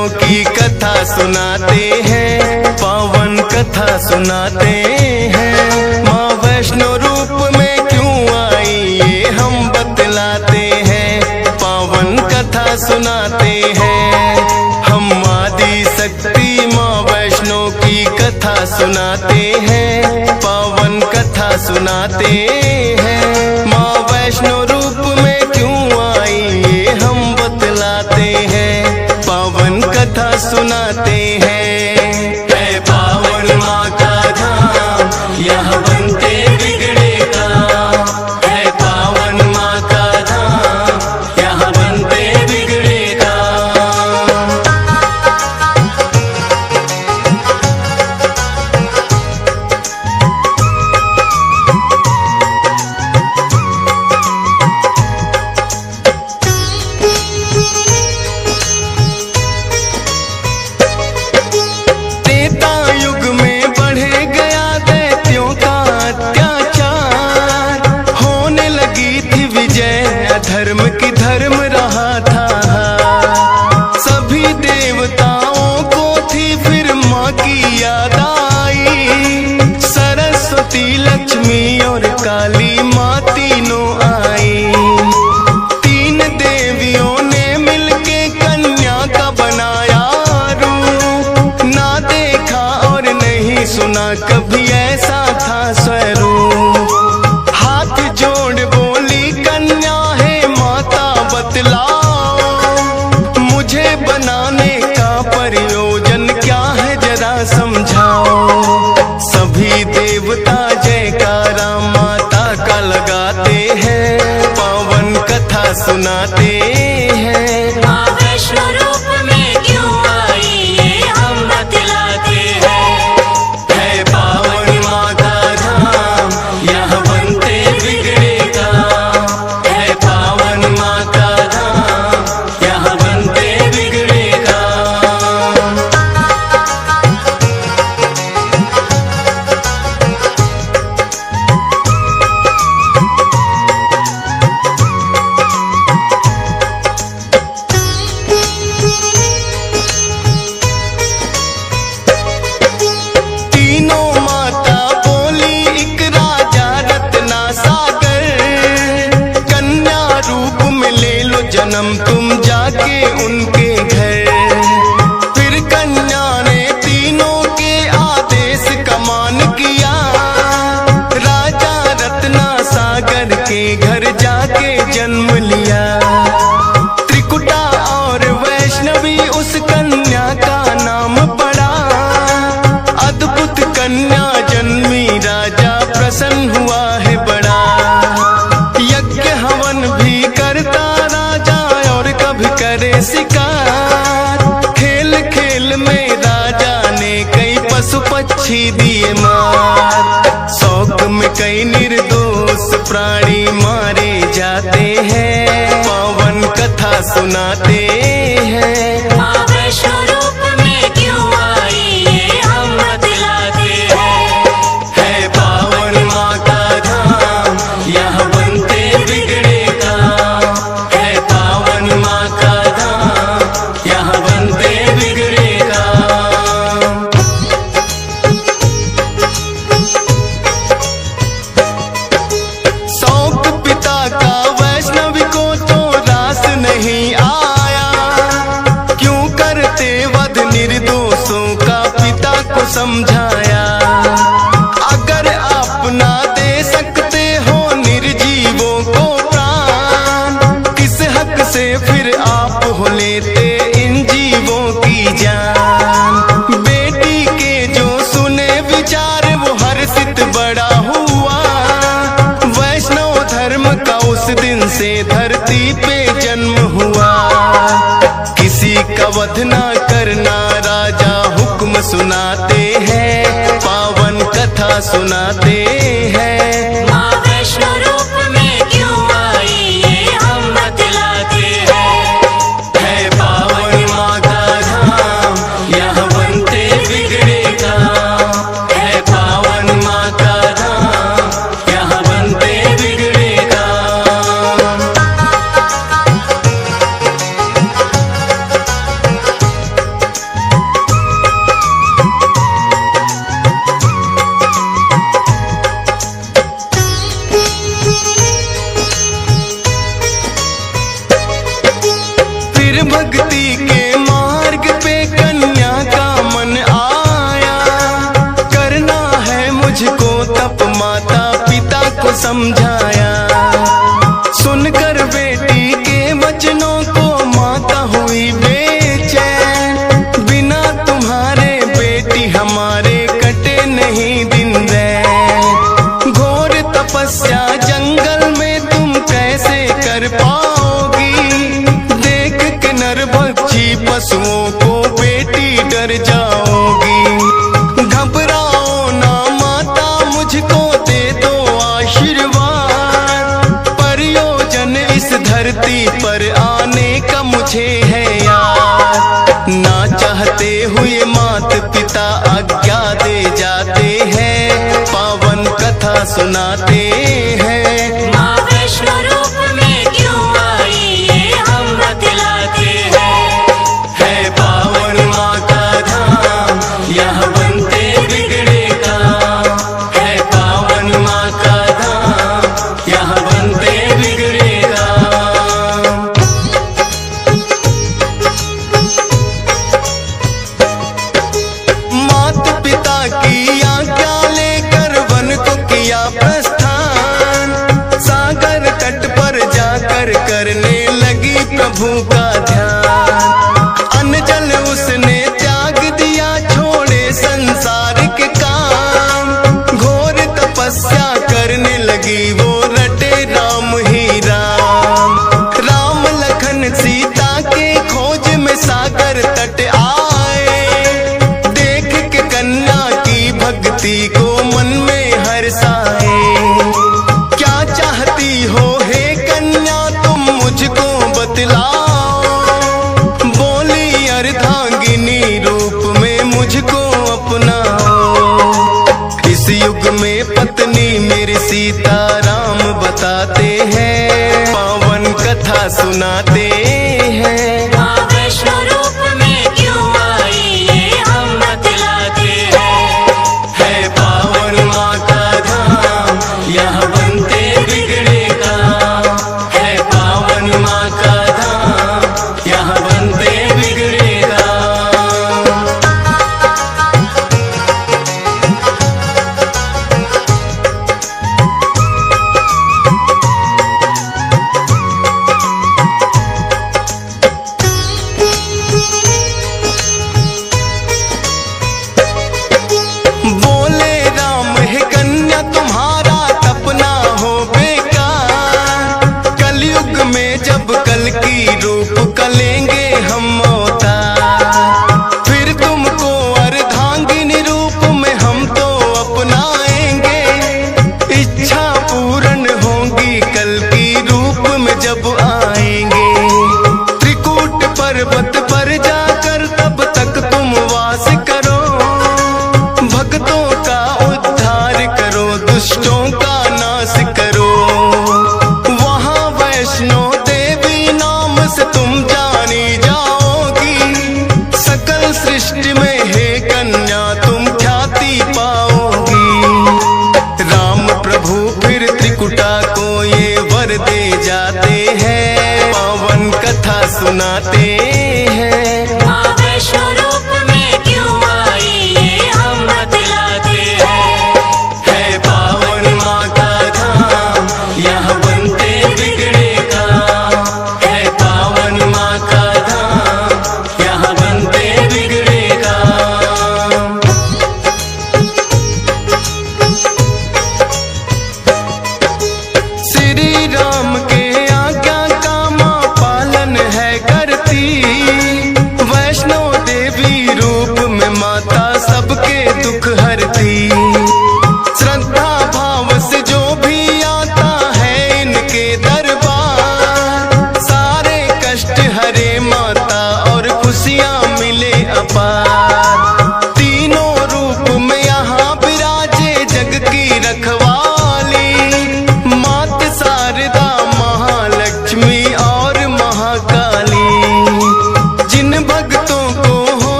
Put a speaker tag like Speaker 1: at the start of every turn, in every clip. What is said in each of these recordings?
Speaker 1: वैष्णव की कथा सुनाते हैं, पावन कथा सुनाते हैं। माँ वैष्णो रूप में क्यों आई ये हम बतलाते हैं, पावन कथा सुनाते हैं। हम आदि शक्ति माँ वैष्णो की कथा सुनाते हैं, पावन कथा सुनाते हैं। माँ वैष्णो रूप में क्यों आई ये हम बतलाते हैं, पावन कथा सुनाते हैं। है पावन माँ का धाम, यहाँ बनते बिगड़े काम। है पावन माँ का धाम, यहाँ बनते बिगड़े काम। धर्म की धर्म रहा था, सभी देवताओं को थी फिर माँ की याद आई। सरस्वती लक्ष्मी और काली माँ तीनों आई। तीन देवियों ने मिलके कन्या का बनाया रूप, ना देखा और नहीं सुना कभी ऐसा था स्वरूप। हाथ जोड़ बोली कन्या मुझे बनाने का प्रयोजन क्या है जरा समझाओ। सभी देवता जयकारा माता का लगाते हैं, पावन कथा सुनाते हैं।
Speaker 2: माँ वैष्णो रूप में क्यों आई ये हम बतलाते हैं।
Speaker 1: है पावन माँ का धाम, यहाँ बनते बिगड़े काम। है पावन माँ का जन्म तुम जाके उनके घर। फिर कन्या ने तीनों के आदेश का मान किया, राजा रत्ना सागर के घर जाके जन्म लिया। त्रिकुटा और वैष्णवी उस कन्या का नाम पड़ा। अद्भुत कन्या जन्मी राजा प्रसन्न हुआ है बड़ा। यज्ञ हवन भी करता करे शिकार। खेल खेल में राजा ने कई पशु पक्षी दिए मार। शौक में कई निर्दोष प्राणी मारे जाते हैं, पावन कथा सुनाते हैं।
Speaker 2: माँ वैष्णो रूप में क्यों आई ये हम बतलाते हैं।
Speaker 1: है पावन माँ का धाम, यहाँ बनते बिगड़े काम। है पावन माँ का नहीं आया। क्यों करते वध निर्दोषों का पिता को समझाया। अगर आप ना दे सकते हो निर्जीवों को प्राण, किस हक से फिर आप हो लेते इन जीवों की जान। बेटी के जो सुने विचार वो हर्षित बड़ा हुआ। वैष्णव धर्म का उस दिन से धरती पे जन्म हुआ। किसी का वध ना करना राजा हुक्म सुनाते हैं, पावन कथा सुनाते हैं।
Speaker 2: माँ वैष्णो रूप में क्यों आई ये हम बतलाते हैं।
Speaker 1: है पावन माँ का धाम, यहाँ बनते बिगड़े काम। है पावन माँ का धाम, यहाँ बनते बिगड़े काम। को समझाया। सुनकर बेटी के वचनों को माता हुई बेचैन, बिना तुम्हारे बेटी हमारे कटे नहीं दिन रैन। घोर तपस्या जंगल में तुम कैसे कर पाओगी, देख के नरभक्षी पशुओं को बेटी डर जाओगी। घबराओ ना माता, मुझको दे दो आशीर्वाद, प्रयोजन इस धरती पर आने का मुझे है याद। ना चाहते हुए माता पिता आज्ञा दे जाते हैं, पावन कथा सुनाते हैं।
Speaker 2: माँ वैष्णो रूप में क्यों आई ये हम बतलाते हैं।
Speaker 1: है पावन माँ का धाम, यहाँ बनते बिगड़े काम। है पावन माँ का धाम, यहाँ बनते बिगड़े काम। माता पिता की आज्ञा लेकर वन को किया प्रस्थान, सागर तट पर जाकर करने लगी प्रभु का ध्यान। अन्न जल उसने त्याग दिया, छोड़े संसार के काम। घोर तपस्या करने लगी वो, रटे राम ही राम। राम लखन सीता के खोज में सागर तट आए, देख के कन्या की भक्ति को मन में हर्षाए। क्या चाहती हो हे कन्या तुम मुझको बतलाओ, बोली अर्धांगिनी रूप में मुझको अपनाओ। इस युग में पत्नी मेरी सीता राम बताते हैं, पावन कथा सुनाते हैं।
Speaker 2: माँ वैष्णो रूप में क्यों आई ये हम बतलाते हैं।
Speaker 1: है पावन माँ का धाम, यहाँ बनते बिगड़े काम। है पावन माँ का धाम, यहाँ बनते बिगड़े काम। बोले राम हे कन्या तुम्हारा तपना हो बेकार, कलयुग में जब कल की रूप कलेंगे हम अवतार। फिर तुमको अर्धांगिनी रूप में हम तो अपनाएंगे, इच्छा पूर्ण होगी कल की रूप में जब आएंगे। त्रिकूट पर्वत पर जाकर तब तक तुम वास करो, भक्तों का उद्धार करो, दुष्टों का नाश करो। वहाँ वैष्णो देवी नाम से तुम जानी जाओगी, सकल सृष्टि में हे कन्या तुम ख्याति पाओगी। राम प्रभु फिर त्रिकुटा को ये वर दे जाते हैं, पावन कथा सुनाते।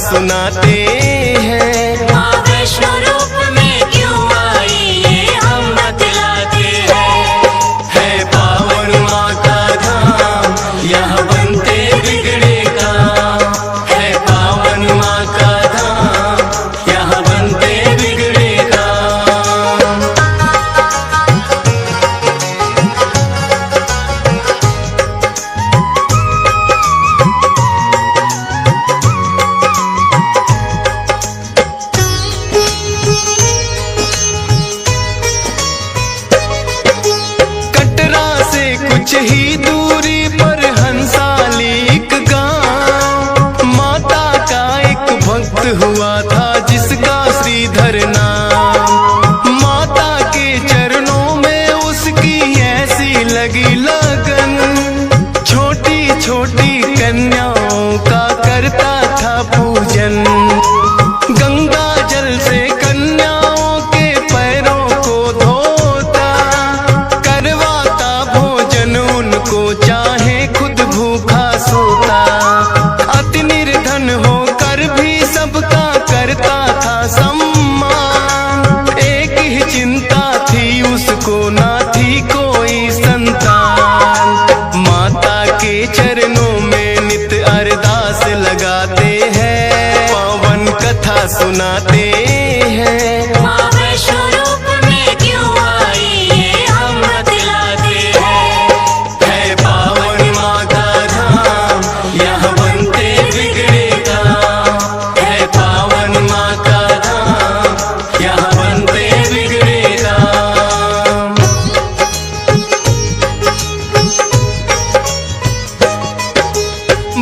Speaker 2: सुनाते हैं। माँ वैष्णो रूप में क्यों आई ये हम
Speaker 1: चिंता थी उसको, ना थी कोई संतान। माता के चरणों में नित अरदास लगाते हैं, पावन कथा सुनाते हैं।
Speaker 2: माँ वैष्णो रूप में क्यों आई ये हम बतलाते हैं।
Speaker 1: है पावन माँ का धाम, यहाँ बनते बिगड़े काम। है पावन माँ का धाम, यहाँ बनते बिगड़े काम।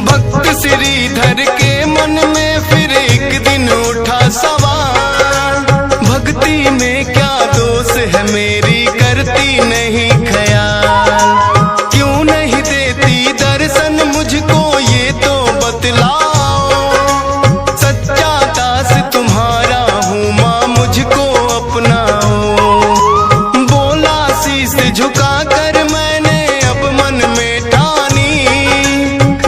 Speaker 1: भक्त श्रीधर के मन में फिर एक दिन उठा सवाल, भक्ति में क्या दोष है मेरी, करती नहीं ख्याल। क्यों नहीं देती दर्शन मुझको ये तो बतलाओ, सच्चा दास तुम्हारा हूँ माँ मुझको अपनाओ। बोला शीश झुका कर मैंने अब मन में ठानी,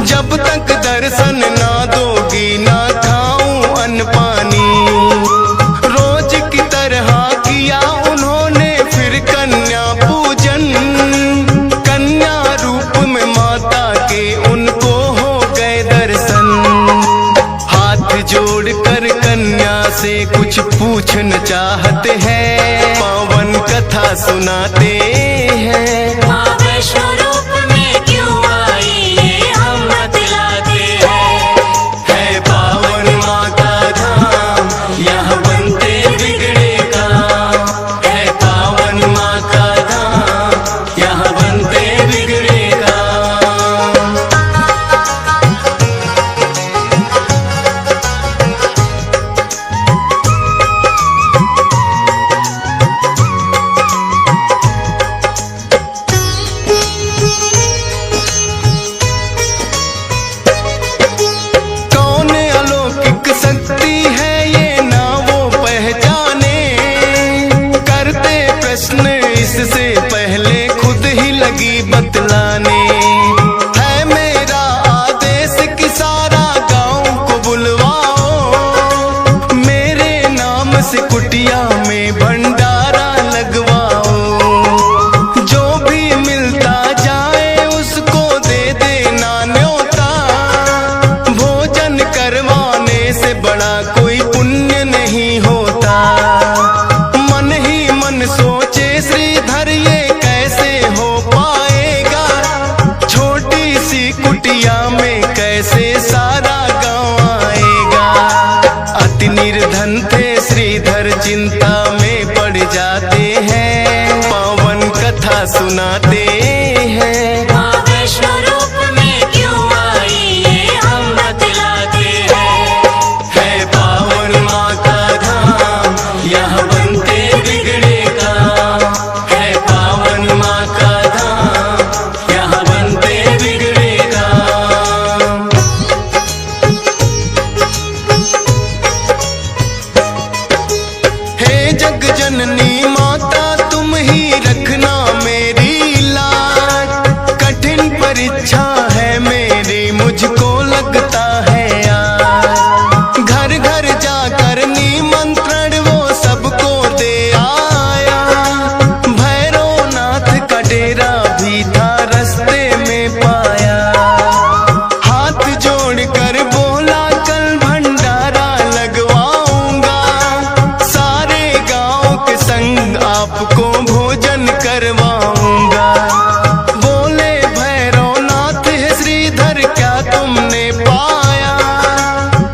Speaker 1: जब तक दर्शन ना दोगी ना खाऊं अन्न पानी। रोज की तरह किया उन्होंने फिर कन्या पूजन, कन्या रूप में माता के उनको हो गए दर्शन। हाथ जोड़कर कन्या से कुछ पूछना चाहते हैं, पावन कथा सुनाते हैं।
Speaker 2: माँ वैष्णो रूप में क्यों आई ये हम बतलाते हैं।
Speaker 1: है पावन माँ का धाम, यहाँ बनते बिगड़े काम। है पावन माँ का धाम, यहाँ बनते बिगड़े काम। कौन अलौकिक शक्ति है ये ना वो पहचाने, करते प्रश्न इससे पहले खुद ही लगी बतलाने। है मेरा आदेश कि सारा गांव को बुलवाओ, मेरे नाम से कुटिया में भंडारा लगवाओ। जो भी मिलता जाए उसको दे देना न्योता, भोजन करवाने से बड़ा कोई पुण्य नहीं होता। मन ही मन सोचे श्रीधर ये कैसे हो पाएगा, छोटी सी कुटिया में कैसे सारा गांव आएगा। अति निर्धन थे श्रीधर चिंता में पड़ जाते हैं, पावन कथा सुनाते हैं।
Speaker 2: माँ वैष्णो रूप में क्यों आई ये हम बतलाते हैं।
Speaker 1: है पावन माँ का धाम, यहाँ बनते बिगड़े काम। है पावन माँ का धाम, यहाँ बनते बिगड़े काम। हे जग जननी माता तुम ही रखना मेरी लाज, कठिन परीक्षा है मेरी मुझको लगता है आज। घर घर जाकर निमंत्रण वो सबको दे आया, भैरवनाथ का डेरा भी था रास्ते में पाया। हाथ जोड़कर बोला कल भंडारा लगवाऊंगा, सारे गांव के संग आपको भोजन करवाऊंगा। बोले भैरवनाथ है श्रीधर क्या तुमने पाया,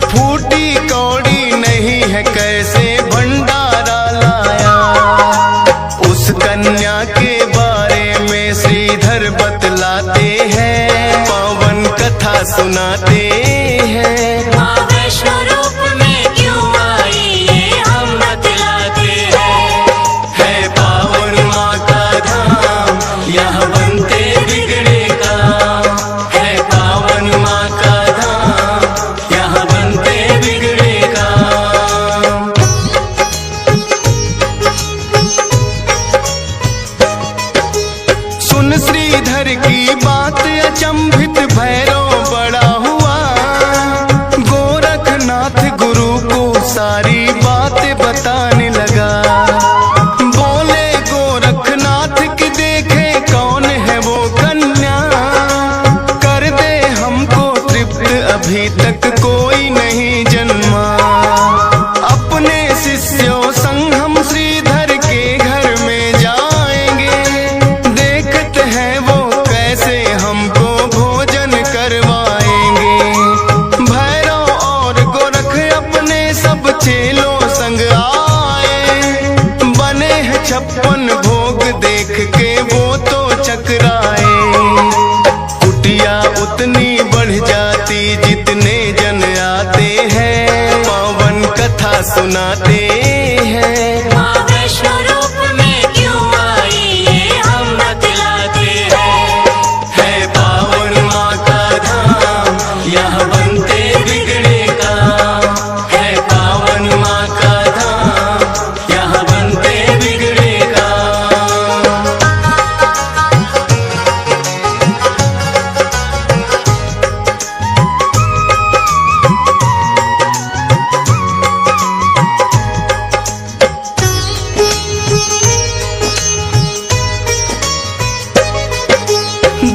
Speaker 1: फूटी कौड़ी नहीं है कैसे भंडारा लाया। उस कन्या के बारे में श्रीधर बतलाते हैं, पावन कथा सुनाते हैं।
Speaker 2: माँ वैष्णो रूप में क्यों आई ये हम बतलाते हैं।
Speaker 1: है पावन माँ का धाम, यहाँ बनते बिगड़े काम। है पावन माँ का धाम, यहाँ बनते बिगड़े काम। सुन श्रीधर की बात अचंभित भैरव बड़ा हुआ, गोरखनाथ गुरु को सारी बात बताने लगा। 56 भोग देख के वो तो चकराए। कुटिया उतनी बढ़ जाती जितने जन आते हैं, पावन कथा सुनाते हैं।
Speaker 2: माँ वैष्णो रूप में क्यों आई ये हम बतलाते हैं।
Speaker 1: है पावन माँ का धाम, यहाँ बनते बिगड़े काम। है पावन माँ का धाम, यहाँ बनते बिगड़े काम।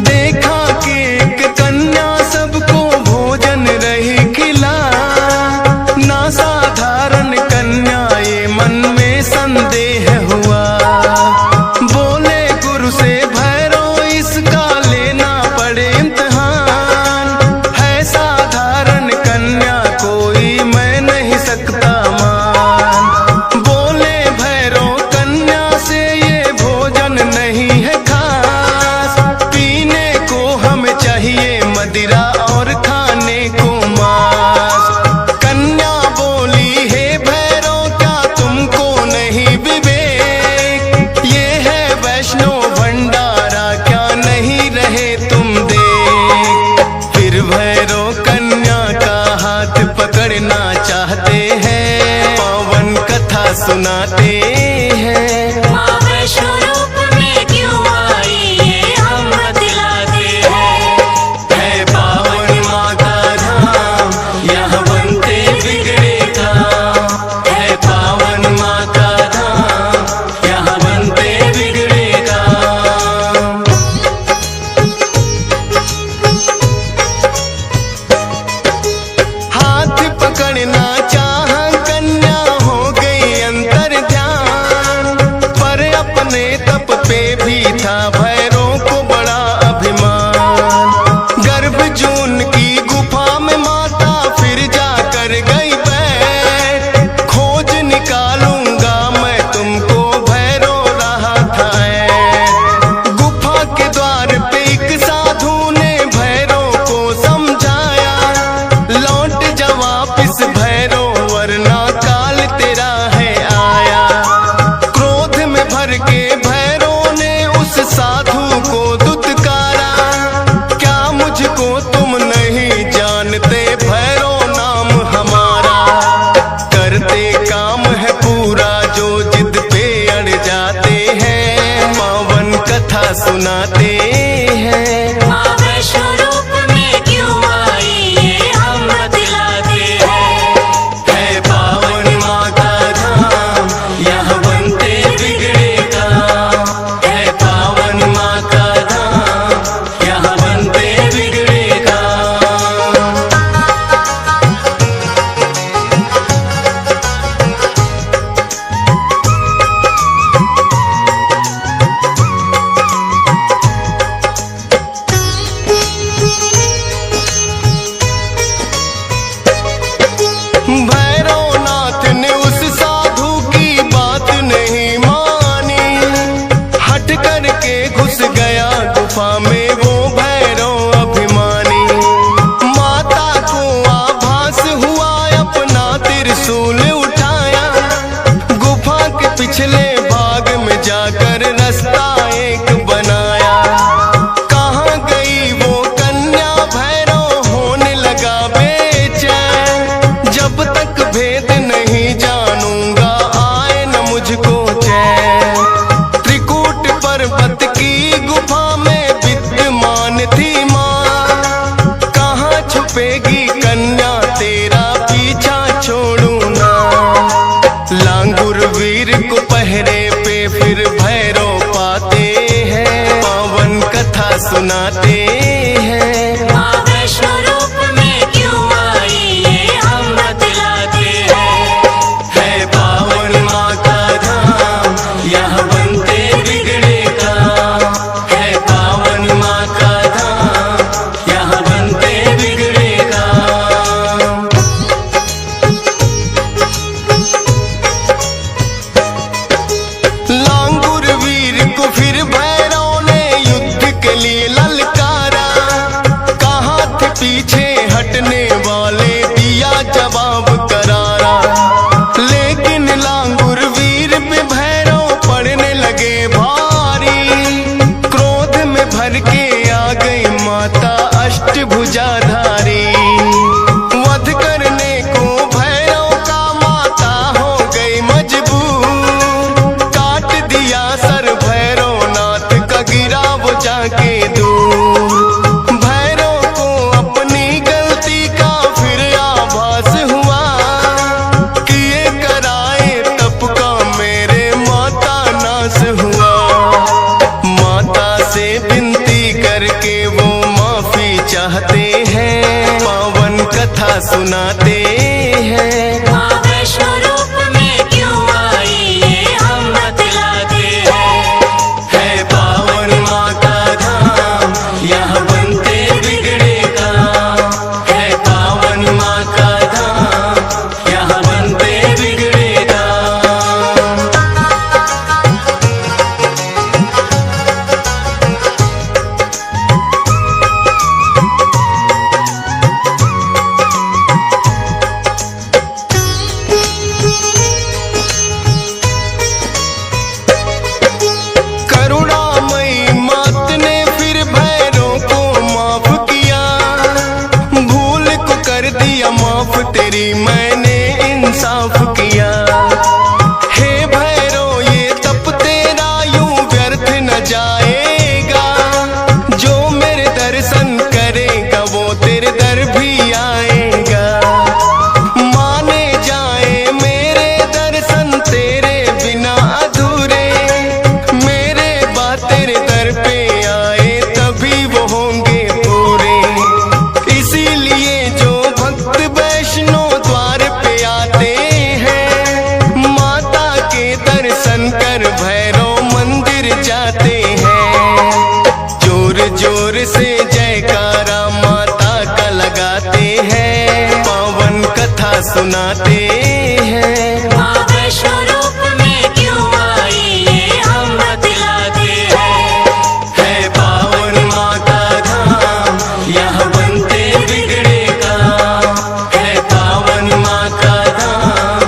Speaker 1: देखा कि एक कन्या सबको भोजन रही खिला, ना साधारण कन्या ये मन में संदेह हुआ। बोले गुरु से भैरव इसका लेना पड़े इम्तिहान, है साधारण कन्या कोई मैं नहीं सकता मान। बोले भैरव कन्या से ये भोजन नहीं है खास, पीने को हमें चाहिए मदिरा और खाने को मांस। कन्या बोली हे भैरव क्या तुमको नहीं विवेक, ये है वैष्णो भंडारा क्या नहीं रहे तुम देख। फिर भैरव कन्या का हाथ पकड़ना चाहते हैं, पावन कथा सुनाते हैं।
Speaker 2: माँ वैष्णो रूप में क्यों आई ये हम बतलाते हैं।
Speaker 1: है पावन माँ का धाम, यहाँ बनते बिगड़े काम। है पावन माँ का धाम, यहाँ बनते बिगड़े काम। हाथ पकड़ना चाह कन्या हो गई अंतर ध्यान, पर अपने तप पे भी था भैरव को बड़ा अभिमान। गर्भ जून की गुफा में माता फिर जाकर गई बैठ, खोज निकालूंगा मैं तुमको भैरव रहा था ऐठ। गुफा के द्वार पे एक साधु ने भैरव को समझाया, लौट जा वापिस भैरव वरना काल तेरा है आया। क्रोध में भर के भैरव ने उस साधु को दुत्कारा, क्या मुझको तुम नहीं जानते भैरव नाम हमारा। करते काम है पूरा जो जिद पे अड़ जाते हैं, पावन कथा सुनाते हैं।
Speaker 2: माँ वैष्णो रूप में क्यों आई ये हम बतलाते हैं।
Speaker 1: है पावन माँ का धाम, यहाँ बनते बिगड़े काम। है पावन माँ का धाम, यहाँ बनते बिगड़े काम। भैरवनाथ ने उस साधु की बात नहीं मानी, हट करके घुस गया गुफा में वो भैरव अभिमानी। माता को आभास हुआ अपना त्रिशूल उठाया, गुफा के पिछले भाग में जाकर रास्ता एक बनाया। कहाँ गई वो कन्या भैरव होने लगा बेचैन, जब तक भेद नहीं जानूंगा आए न मुझको चैन। त्रिकूट पर्वत की गुफा में विद्यमान थी माँ, कहाँ छुपेगी कन्या तेरा पीछा छोड़ू ना। लांगुर वीर को पहरे पे फिर भैरव पाते हैं, पावन कथा सुनाते हैं।
Speaker 2: माँ वैष्णो रूप में क्यों आई ये हम बतलाते हैं।
Speaker 1: है पावन माँ का धाम, यहाँ बनते बिगड़े काम। है पावन माँ का धाम, यहाँ बनते बिगड़े काम। लांग सुनाते हैं।
Speaker 2: माँ वैष्णो रूप में क्यों आई ये हम बतलाते हैं।
Speaker 1: है पावन माँ का धाम, यहाँ बनते बिगड़े काम। है पावन माँ का धाम, यहाँ बनते बिगड़े काम। करुणामयी मात ने फिर भैरों को माफ किया, भूल को कर दिया माफ, तेरी मैंने इंसाफ किया। हे भैरो ये तप तेरा यूं व्यर्थ न जाएगा, जो मेरे दर्शन करेगा वो तेरे दर भी आएगा। माने जाए मेरे दर्शन तेरे बिना अधूरे, मेरे बात तेरे दर पे आए तभी वो होंगे पूरे। इसीलिए जो भक्त वैष्णो द्वार पे आते हैं, माता के दर्शन कर भैरव मंदिर जाते हैं। जोर जोर से जयकारा माता का लगाते हैं, पावन कथा सुनाते हैं।
Speaker 2: माँ वैष्णो रूप में क्यों आई ये हम बतलाते हैं।
Speaker 1: है पावन माँ का धाम, यहाँ बनते बिगड़े काम। है पावन माँ का धाम,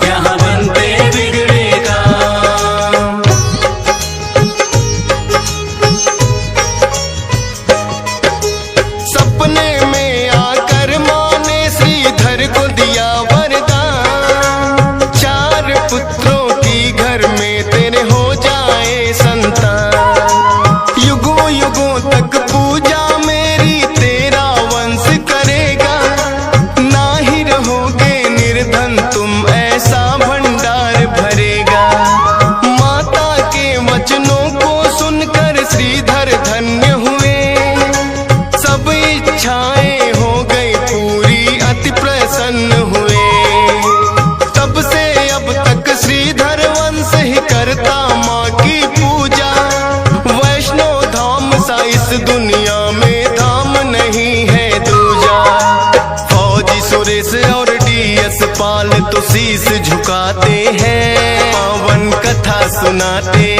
Speaker 1: यहाँ बनते बिगड़े काम। सपने में आकर माँ ने श्रीधर को दिया वरदान, 4 पुत्रों की घर में तेरे हो जाए संतान। युगों युगों तक पूजा मेरी तेरा वंश करेगा, ना ही रहोगे निर्धन तुम ऐसा भंडार भरेगा। माता के वचनों को सुनकर श्रीधर धन्य हुए, सब इच्छाएं हो गई पूरी, अति प्रसन्न हुए। तब से अब तक श्रीधर वंश ही करता माँ की पूजा, वैष्णो धाम सा इस दुनिया में धाम नहीं है दूजा। फौजी सुरेश और डीएस पाल तो शीश झुकाते हैं, पावन कथा सुनाते